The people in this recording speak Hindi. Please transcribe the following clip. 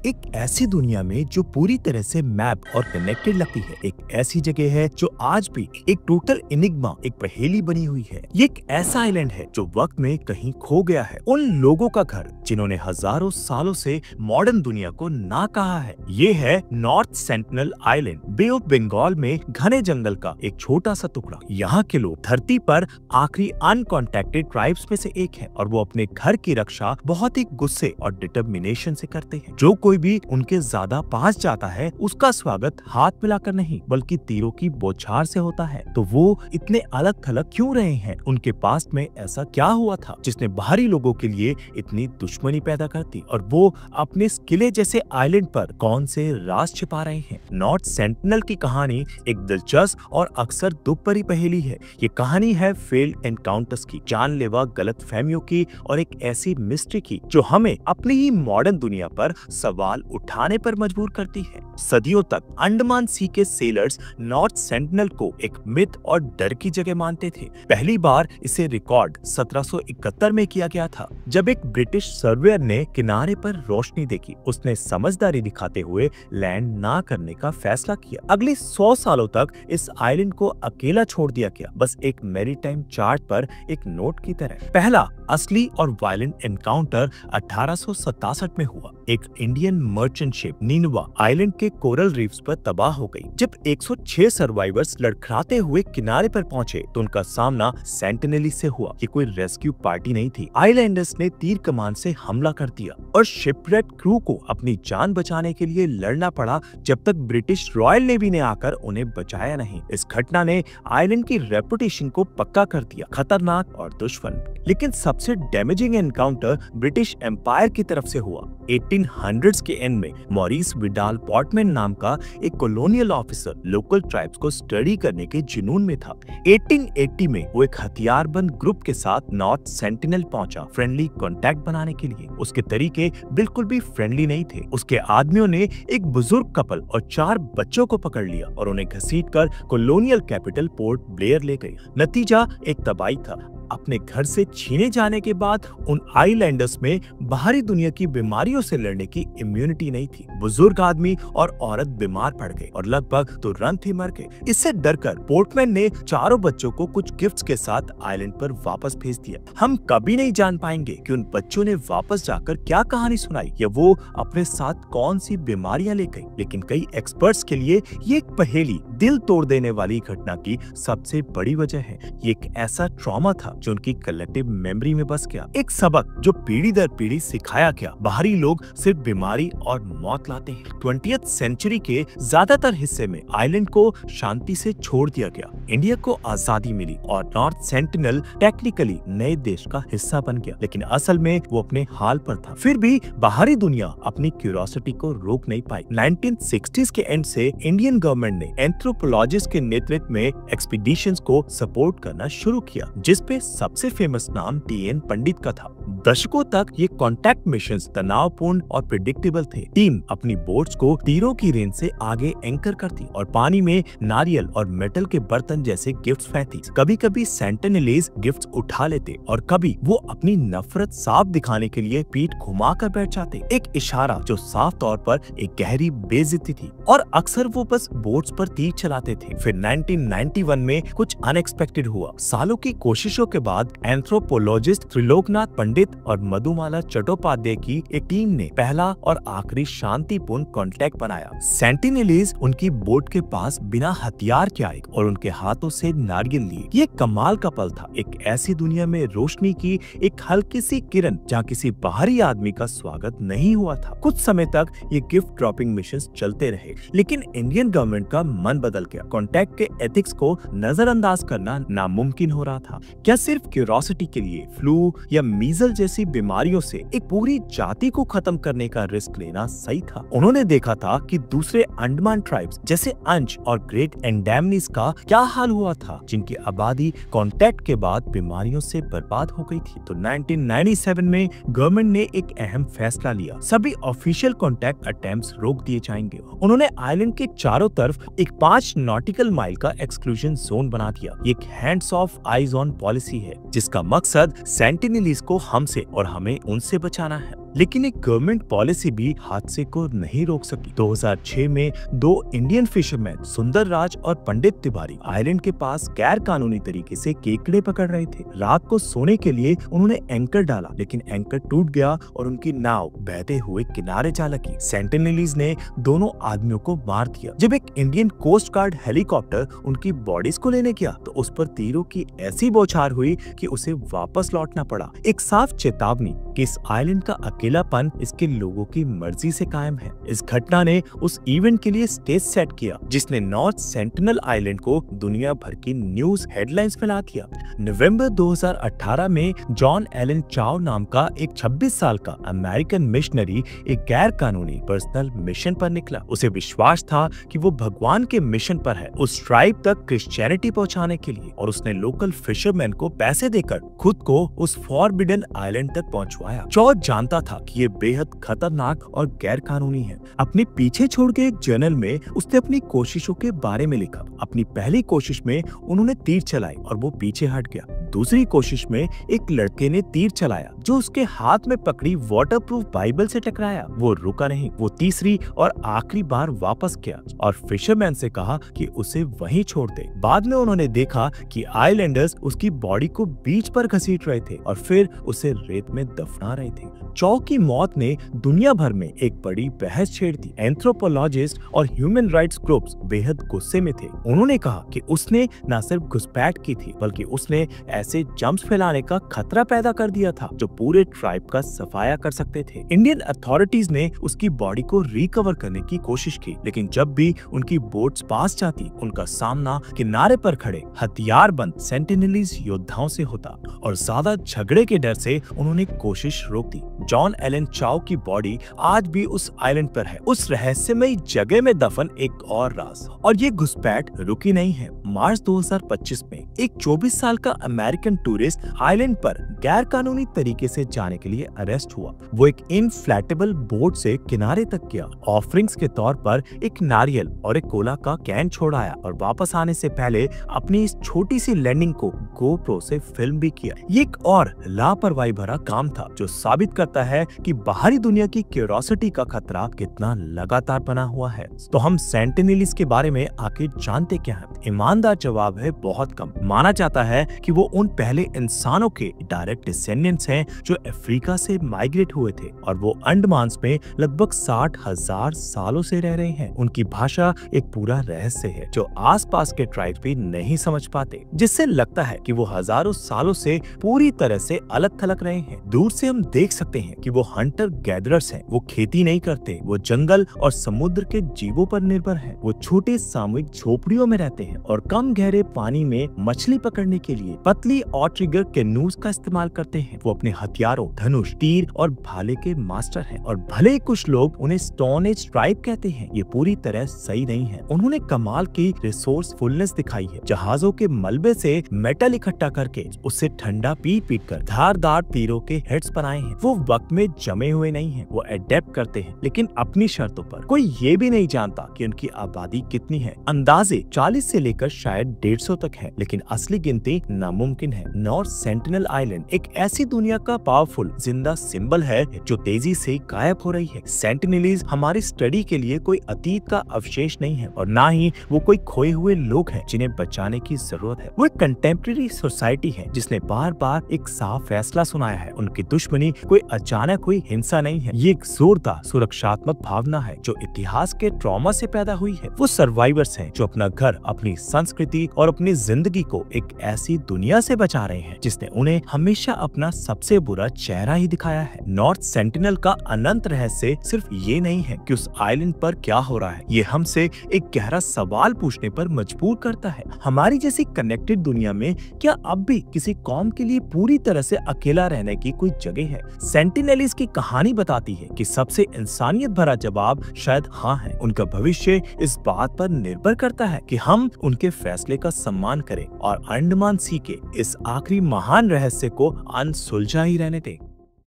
एक ऐसी दुनिया में जो पूरी तरह से मैप और कनेक्टेड लगती है, एक ऐसी जगह है जो आज भी एक टोटल एनिग्मा, एक पहेली बनी हुई है। ये एक ऐसा आइलैंड है जो वक्त में कहीं खो गया है, उन लोगों का घर जिन्होंने हजारों सालों से मॉडर्न दुनिया को ना कहा है। ये है North Sentinel Island, Bay of Bengal में घने जंगल का एक छोटा सा टुकड़ा। यहाँ के लोग धरती पर आखिरी अनकॉन्टेक्टेड ट्राइब्स में से एक है और वो अपने घर की रक्षा बहुत ही गुस्से और डिटर्मिनेशन से करते हैं। जो कोई भी उनके ज्यादा पास जाता है उसका स्वागत हाथ मिलाकर नहीं बल्कि तीरों की बौछार से होता है। तो वो इतने अलग थलग क्यों रहे हैं? उनके पास में ऐसा क्या हुआ था जिसने बाहरी लोगों के लिए इतनी दुश्मनी पैदा कर दी, और वो अपने किले जैसे आइलैंड पर कौन से राज छिपा रहे हैं? नॉर्थ सेंटिनल की कहानी एक दिलचस्प और अक्सर दुख भरी पहेली है। ये कहानी है फेल्ड एनकाउंटर्स की, जानलेवा गलतफहमियों की और एक ऐसी मिस्ट्री की जो हमें अपनी ही मॉडर्न दुनिया पर सवाल उठाने पर मजबूर करती है। सदियों तक अंडमान सी के सेलर्स नॉर्थ सेंटिनल को एक मिथ और डर की जगह मानते थे। पहली बार इसे रिकॉर्ड 1771 में किया गया था, जब एक ब्रिटिश सर्वेयर ने किनारे पर रोशनी देखी। उसने समझदारी दिखाते हुए लैंड ना करने का फैसला किया। अगले 100 सालों तक इस आइलैंड को अकेला छोड़ दिया गया, बस एक मैरीटाइम चार्ट पर एक नोट की तरह। पहला असली और वायलेंट एनकाउंटर 1867 में हुआ। एक इंडियन मर्चेंट शिप नीनवा आइलैंड के कोरल रीफ्स पर तबाह हो गई। जब 106 सर्वाइवर्स लड़खड़ाते हुए किनारे पर पहुंचे तो उनका सामना सेंटिनली से हुआ। ये कोई रेस्क्यू पार्टी नहीं थी। आइलैंडर्स ने तीर कमान से हमला कर दिया और शिपरेट क्रू को अपनी जान बचाने के लिए लड़ना पड़ा जब तक ब्रिटिश रॉयल नेवी ने आकर उन्हें बचाया नहीं। इस घटना ने आइलैंड की रेपुटेशन को पक्का कर दिया, खतरनाक और दुश्मन। लेकिन सबसे डैमेजिंग एनकाउंटर ब्रिटिश एम्पायर की तरफ से हुआ। 1800s के एंड में मॉरिस विडाल पॉर्टमैन नाम का एक कॉलोनियल ऑफिसर लोकल ट्राइब्स को स्टडी करने के जुनून में था। 1880 में वो एक हथियारबंद ग्रुप के साथ नॉर्थ सेंटिनल पहुंचा फ्रेंडली कांटेक्ट बनाने के लिए। उसके तरीके बिल्कुल भी फ्रेंडली नहीं थे। उसके आदमियों ने एक बुजुर्ग कपल और 4 बच्चों को पकड़ लिया और उन्हें घसीटकर कॉलोनियल कैपिटल पोर्ट ब्लेयर ले गए। नतीजा एक तबाही था। अपने घर से छीने जाने के बाद उन आइलैंडर्स में बाहरी दुनिया की बीमारियों से लड़ने की इम्यूनिटी नहीं थी। बुजुर्ग आदमी और औरत बीमार पड़ गए और लगभग तुरंत ही मर गए। इससे डरकर पोर्टमैन ने 4 बच्चों को कुछ गिफ्ट्स के साथ आइलैंड पर वापस भेज दिया। हम कभी नहीं जान पाएंगे कि उन बच्चों ने वापस जाकर क्या कहानी सुनाई या वो अपने साथ कौन सी बीमारियां ले गए। लेकिन कई एक्सपर्ट्स के लिए ये एक पहेली, दिल तोड़ देने वाली घटना की सबसे बड़ी वजह है। ये एक ऐसा ट्रॉमा था जो उनकी कलेक्टिव मेमोरी में बस गया, एक सबक जो पीढ़ी दर पीढ़ी सिखाया गया। बाहरी लोग सिर्फ बीमारी और मौत लाते हैं। 20th सेंचुरी के ज्यादातर हिस्से में आइलैंड को शांति से छोड़ दिया गया। इंडिया को आजादी मिली और नॉर्थ सेंटिनल टेक्निकली नए देश का हिस्सा बन गया, लेकिन असल में वो अपने हाल पर था। फिर भी बाहरी दुनिया अपनी क्यूरियोसिटी को रोक नहीं पाई। 1960s के एंड से इंडियन गवर्नमेंट ने एंथ्रोपोलॉजिस्ट के नेतृत्व में एक्सपीडिशंस को सपोर्ट करना शुरू किया, जिसपे सबसे फेमस नाम TN पंडित का था। दशकों तक ये कॉन्टैक्ट मिशंस तनावपूर्ण और प्रेडिक्टेबल थे। टीम अपनी बोट्स को तीरों की रेंज से आगे एंकर करती और पानी में नारियल और मेटल के बर्तन जैसे गिफ्ट्स फेंकती। कभी कभी सेंटिनलीज गिफ्ट्स उठा लेते और कभी वो अपनी नफरत साफ दिखाने के लिए पीठ घुमाकर बैठ जाते, एक इशारा जो साफ तौर पर एक गहरी बेइज्जती थी। और अक्सर वो बस बोट्स पर तीर चलाते थे। फिर 1991 में कुछ अनएक्सपेक्टेड हुआ। सालों की कोशिशों के बाद एंथ्रोपोलॉजिस्ट त्रिलोकनाथ पंडित और मधुमाला चट्टोपाध्याय की एक टीम ने पहला और आखिरी शांतिपूर्ण कांटेक्ट बनाया। सेंटिनलीज उनकी बोट के पास बिना हथियार के आए और उनके हाथों से नारियल लिए। ये कमाल का पल था, एक ऐसी दुनिया में रोशनी की एक हल्की सी किरण जहाँ किसी बाहरी आदमी का स्वागत नहीं हुआ था। कुछ समय तक ये गिफ्ट ड्रॉपिंग मिशंस चलते रहे, लेकिन इंडियन गवर्नमेंट का मन बदल गया। कांटेक्ट के एथिक्स को नजरअंदाज करना नामुमकिन हो रहा था। क्या सिर्फ क्यूरियोसिटी के लिए फ्लू या मीजल जैसी बीमारियों से एक पूरी जाति को खत्म करने का रिस्क लेना सही था? उन्होंने देखा था कि दूसरे अंडमान ट्राइब्स जैसे अंश और ग्रेट एंडेमनीज का क्या हाल हुआ था, जिनकी आबादी कांटेक्ट के बाद बीमारियों से बर्बाद हो गई थी। तो 1997 में गवर्नमेंट ने एक अहम फैसला लिया। सभी ऑफिशियल कांटेक्ट अटेम्प्ट्स रोक दिए जाएंगे। उन्होंने आइलैंड के चारों तरफ एक 5 नॉटिकल माइल का एक्सक्लूजन जोन बना दिया। ये एक hands of eyes on policy है, जिसका मकसद सेंटिनलीज को हमसे और हमें उनसे बचाना है। लेकिन एक गवर्नमेंट पॉलिसी भी हादसे को नहीं रोक सकी। 2006 में 2 इंडियन फिशरमैन सुंदर राज और पंडित तिवारी आइलैंड के पास गैर कानूनी तरीके से केकड़े पकड़ रहे थे। रात को सोने के लिए उन्होंने एंकर डाला, लेकिन एंकर टूट गया और उनकी नाव बहते हुए किनारे जा लगी। सेंटिनेलीज ने दोनों आदमियों को मार दिया। जब एक इंडियन कोस्ट गार्ड हेलीकॉप्टर उनकी बॉडीज को लेने गया तो उस पर तीरों की ऐसी बौछार हुई कि उसे वापस लौटना पड़ा। एक साफ चेतावनी कि इस आइलैंड का अकेलापन इसके लोगों की मर्जी से कायम है। इस घटना ने उस इवेंट के लिए स्टेज सेट किया जिसने नॉर्थ सेंटिनल आइलैंड को दुनिया भर की न्यूज हेडलाइंस में ला दिया। नवंबर 2018 में जॉन एलन चाओ नाम का एक 26 साल का अमेरिकन मिशनरी एक गैर कानूनी पर्सनल मिशन पर निकला। उसे विश्वास था कि वो भगवान के मिशन पर है, उस ट्राइब तक क्रिश्चियनिटी पहुंचाने के लिए, और उसने लोकल फिशरमैन को पैसे देकर खुद को उस फॉरबिडन आइलैंड तक पहुंचवाया। चौ जानता था कि ये बेहद खतरनाक और गैर कानूनी है। अपने पीछे छोड़ के एक जर्नल में उसने अपनी कोशिशों के बारे में लिखा। अपनी पहली कोशिश में उन्होंने तीर चलाई और वो पीछे हट गया। दूसरी कोशिश में एक लड़के ने तीर चलाया जो उसके हाथ में पकड़ी वाटरप्रूफ बाइबल से टकराया। वो रुका नहीं, वो तीसरी और आखिरी बार वापस गया और फिशरमैन से कहा कि उसे वहीं छोड़ दे। बाद में उन्होंने देखा कि आइलैंडर्स उसकी बॉडी को बीच पर घसीट रहे थे और फिर उसे रेत में दफना रहे थे। चौ की मौत ने दुनिया भर में एक बड़ी बहस छेड़ दी। एंथ्रोपोलॉजिस्ट और ह्यूमन राइट्स ग्रुप्स बेहद गुस्से में थे। उन्होंने कहा कि उसने न सिर्फ घुसपैठ की थी बल्कि उसने ऐसे जम्स फैलाने का खतरा पैदा कर दिया था जो पूरे ट्राइब का सफाया कर सकते थे। इंडियन अथॉरिटीज ने उसकी बॉडी को रिकवर करने की कोशिश की, लेकिन जब भी उनकी बोट्स पास जाती उनका सामना किनारे पर खड़े हथियारबंद सेंटिनेलीज योद्धाओं से होता और ज्यादा झगड़े के डर से उन्होंने कोशिश रोक दी। जॉन एलन चाओ की बॉडी आज भी उस आइलैंड पर है, उस रहस्यमयी जगह में दफन एक और राज। और ये घुसपैठ रुकी नहीं है। मार्च 2025 में एक 24 साल का अमेरिकन टूरिस्ट आइलैंड पर गैर कानूनी तरीके से जाने के लिए अरेस्ट हुआ। वो एक इनफ्लैटेबल बोट से किनारे तक गया, ऑफरिंग्स के तौर पर एक नारियल और एक कोला का कैन छोड़ आया और वापस आने से पहले अपनी इस छोटी सी लैंडिंग को गोप्रो से फिल्म भी किया। ये एक और लापरवाही भरा काम था जो साबित करता है कि बाहरी दुनिया की क्यूरियोसिटी का खतरा कितना लगातार बना हुआ है। तो हम सेंटिनेलीज के बारे में आखिर जानते क्या हैं? ईमानदार जवाब है बहुत कम। माना जाता है कि वो उन पहले इंसानों के डायरेक्ट डिसेंडेंट्स हैं जो अफ्रीका से माइग्रेट हुए थे और वो अंडमान में लगभग 60,000 सालों से रह रहे हैं। उनकी भाषा एक पूरा रहस्य है जो आसपास के ट्राइब भी नहीं समझ पाते, जिससे लगता है कि वो हजारों सालों से पूरी तरह से अलग थलग रहे हैं। दूर से हम देख सकते हैं कि वो हंटर गैदरर्स हैं। वो खेती नहीं करते, वो जंगल और समुद्र के जीवों पर निर्भर हैं। वो छोटे सामूहिक झोपड़ियों में रहते हैं और कम गहरे पानी में मछली पकड़ने के लिए पतली आउटरिगर कैनूज का इस्तेमाल करते हैं। वो अपने हथियारों, धनुष, तीर और भाले के मास्टर हैं और भले ही कुछ लोग उन्हें स्टोन एज ट्राइब कहते हैं, ये पूरी तरह सही नहीं है। उन्होंने कमाल की रिसोर्सफुलनेस दिखाई है। जहाजों के मलबे से मेटल इकट्ठा करके उससे ठंडा पीट कर धारदार तीरों के हेड्स बनाए हैं। वो वक्त में जमे हुए नहीं हैं, वो एडेप्ट करते हैं लेकिन अपनी शर्तों पर। कोई ये भी नहीं जानता कि उनकी आबादी कितनी है। अंदाजे 40 से लेकर शायद 150 तक है, लेकिन असली गिनती नामुमकिन है। नॉर्थ सेंटिनल आइलैंड एक ऐसी दुनिया का पावरफुल जिंदा सिंबल है जो तेजी से गायब हो रही है। सेंटिनेलीज हमारी स्टडी के लिए कोई अतीत का अवशेष नहीं है और ना ही वो कोई खोए हुए लोग हैं जिन्हें बचाने की जरूरत है। वो एक कंटेम्प्रेरी सोसाइटी है जिसने बार बार एक साफ फैसला सुनाया है। उनकी दुश्मनी कोई अचानक हुई हिंसा नहीं है, ये एक जोरदार सुरक्षात्मक भावना है जो इतिहास के ट्रॉमा से पैदा हुई है। वो सर्वाइवर्स हैं जो अपना घर, अपनी संस्कृति और अपनी जिंदगी को एक ऐसी दुनिया से बचा रहे हैं जिसने उन्हें हमेशा अपना सबसे बुरा चेहरा ही दिखाया है। नॉर्थ सेंटिनल का अनंत रहस्य सिर्फ ये नहीं है कि उस आइलैंड पर क्या हो रहा है, ये हमसे एक गहरा सवाल पूछने पर मजबूर करता है। हमारी जैसी कनेक्टेड दुनिया में क्या अब भी किसी कौम के लिए पूरी तरह से अकेला रहने की कोई जगह है? सेंटिनेलीज की कहानी बताती है कि सबसे इंसानियत भरा जवाब शायद हाँ है। उनका भविष्य इस बात पर निर्भर करता है कि हम उनके फैसले का सम्मान करें और अंडमान सी के इस आखिरी महान रहस्य को अनसुलझा ही रहने दें।